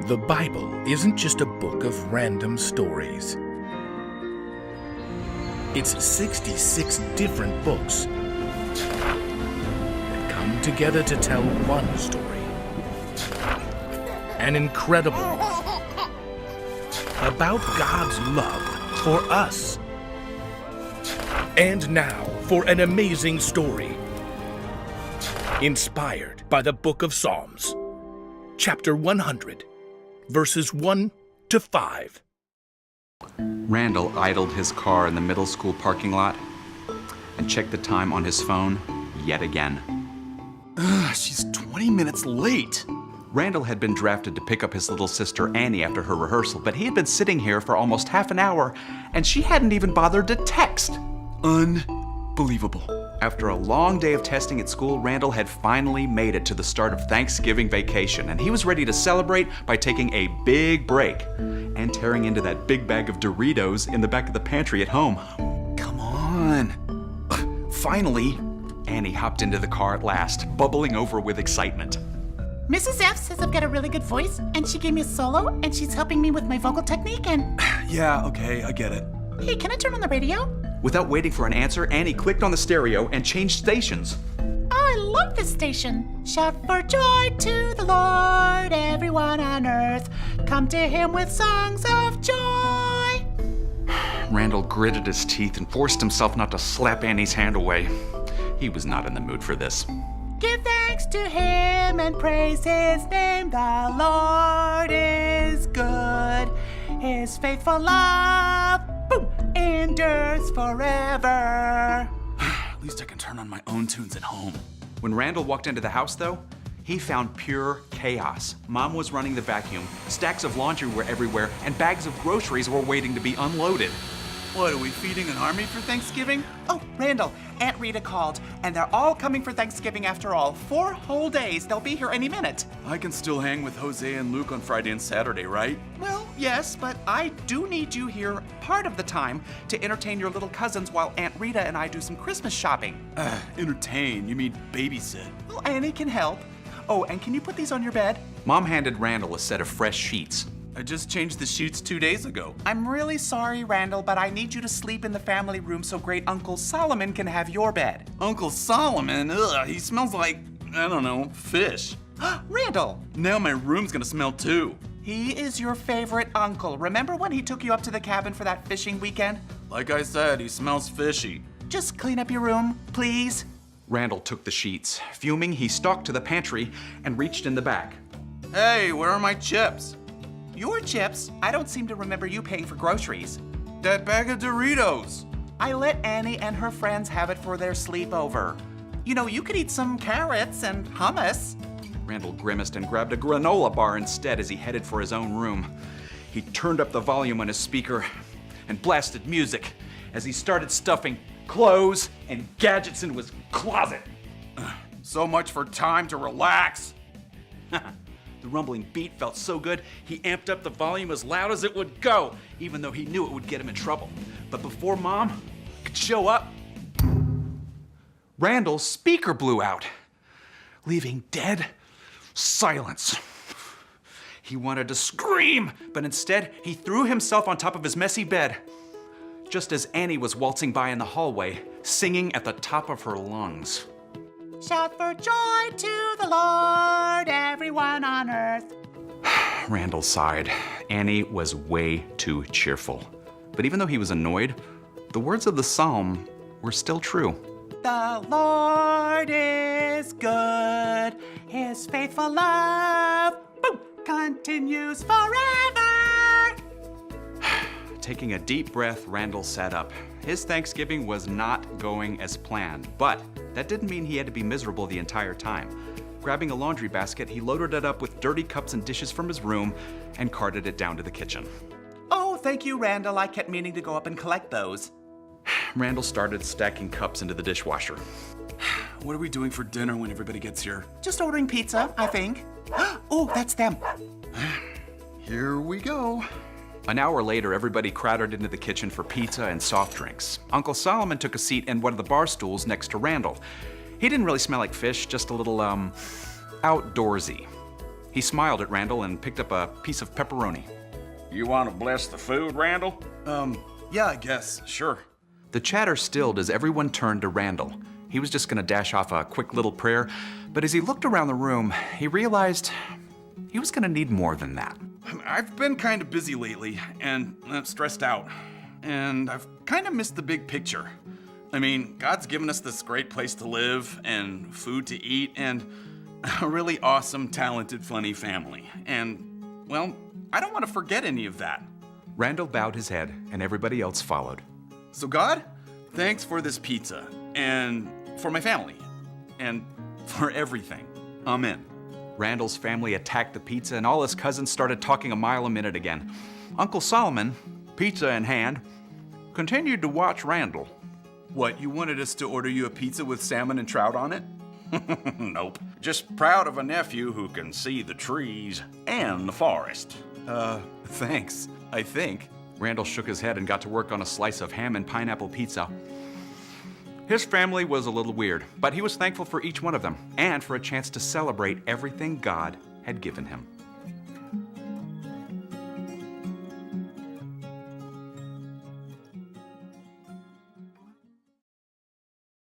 The Bible isn't just a book of random stories. It's 66 different books that come together to tell one story. An incredible one. About God's love for us. And now for an amazing story. Inspired by the Book of Psalms. Chapter 100, verses 1 to 5. Randall idled his car in the middle school parking lot and checked the time on his phone yet again. She's 20 minutes late. Randall had been drafted to pick up his little sister Annie after her rehearsal, but he had been sitting here for almost half an hour, and she hadn't even bothered to text. Unbelievable. After a long day of testing at school, Randall had finally made it to the start of Thanksgiving vacation, and he was ready to celebrate by taking a big break and tearing into that big bag of Doritos in the back of the pantry at home. Come on. Finally. Annie hopped into the car at last, bubbling over with excitement. Mrs. F says I've got a really good voice, and she gave me a solo, and she's helping me with my vocal technique, and... Yeah, okay, I get it. Hey, can I turn on the radio? Without waiting for an answer, Annie clicked on the stereo and changed stations. I love this station. Shout for joy to the Lord, everyone on earth. Come to him with songs of joy. Randall gritted his teeth and forced himself not to slap Annie's hand away. He was not in the mood for this. Give thanks to him and praise his name. The Lord is good. His faithful love, boom, endures forever. At least I can turn on my own tunes at home. When Randall walked into the house, though, he found pure chaos. Mom was running the vacuum, stacks of laundry were everywhere, and bags of groceries were waiting to be unloaded. What, are we feeding an army for Thanksgiving? Oh, Randall, Aunt Rita called, and they're all coming for Thanksgiving after all. 4 whole days. They'll be here any minute. I can still hang with Jose and Luke on Friday and Saturday, right? Well, yes, but I do need you here part of the time to entertain your little cousins while Aunt Rita and I do some Christmas shopping. Entertain? You mean babysit? Well, Annie can help. Oh, and can you put these on your bed? Mom handed Randall a set of fresh sheets. I just changed the sheets 2 days ago. I'm really sorry, Randall, but I need you to sleep in the family room so great Uncle Solomon can have your bed. Uncle Solomon? Ugh, he smells like, I don't know, fish. Randall! Now my room's gonna smell too. He is your favorite uncle. Remember when he took you up to the cabin for that fishing weekend? Like I said, he smells fishy. Just clean up your room, please. Randall took the sheets. Fuming, he stalked to the pantry and reached in the back. Hey, where are my chips? Your chips? I don't seem to remember you paying for groceries. That bag of Doritos. I let Annie and her friends have it for their sleepover. You know, you could eat some carrots and hummus. Randall grimaced and grabbed a granola bar instead as he headed for his own room. He turned up the volume on his speaker and blasted music as he started stuffing clothes and gadgets into his closet. So much for time to relax. The rumbling beat felt so good, he amped up the volume as loud as it would go, even though he knew it would get him in trouble. But before Mom could show up, Randall's speaker blew out, leaving dead silence. He wanted to scream, but instead he threw himself on top of his messy bed, just as Annie was waltzing by in the hallway, singing at the top of her lungs. Shout for joy to the Lord, everyone on earth. Randall sighed. Annie was way too cheerful. But even though he was annoyed, the words of the psalm were still true. The Lord is good. His faithful love, boom, continues forever. Taking a deep breath, Randall sat up. His Thanksgiving was not going as planned, but that didn't mean he had to be miserable the entire time. Grabbing a laundry basket, he loaded it up with dirty cups and dishes from his room and carted it down to the kitchen. Oh, thank you, Randall. I kept meaning to go up and collect those. Randall started stacking cups into the dishwasher. What are we doing for dinner when everybody gets here? Just ordering pizza, I think. Oh, that's them. Here we go. An hour later, everybody crowded into the kitchen for pizza and soft drinks. Uncle Solomon took a seat in one of the bar stools next to Randall. He didn't really smell like fish, just a little, outdoorsy. He smiled at Randall and picked up a piece of pepperoni. You want to bless the food, Randall? Yeah, I guess. Sure. The chatter stilled as everyone turned to Randall. He was just gonna dash off a quick little prayer, but as he looked around the room, he realized he was gonna need more than that. I've been kind of busy lately and stressed out. And I've kind of missed the big picture. I mean, God's given us this great place to live and food to eat and a really awesome, talented, funny family. And, well, I don't want to forget any of that. Randall bowed his head, and everybody else followed. So, God, thanks for this pizza and for my family and for everything. Amen. Randall's family attacked the pizza, and all his cousins started talking a mile a minute again. Uncle Solomon, pizza in hand, continued to watch Randall. What, you wanted us to order you a pizza with salmon and trout on it? Nope. Just proud of a nephew who can see the trees and the forest. Thanks, I think. Randall shook his head and got to work on a slice of ham and pineapple pizza. His family was a little weird, but he was thankful for each one of them and for a chance to celebrate everything God had given him.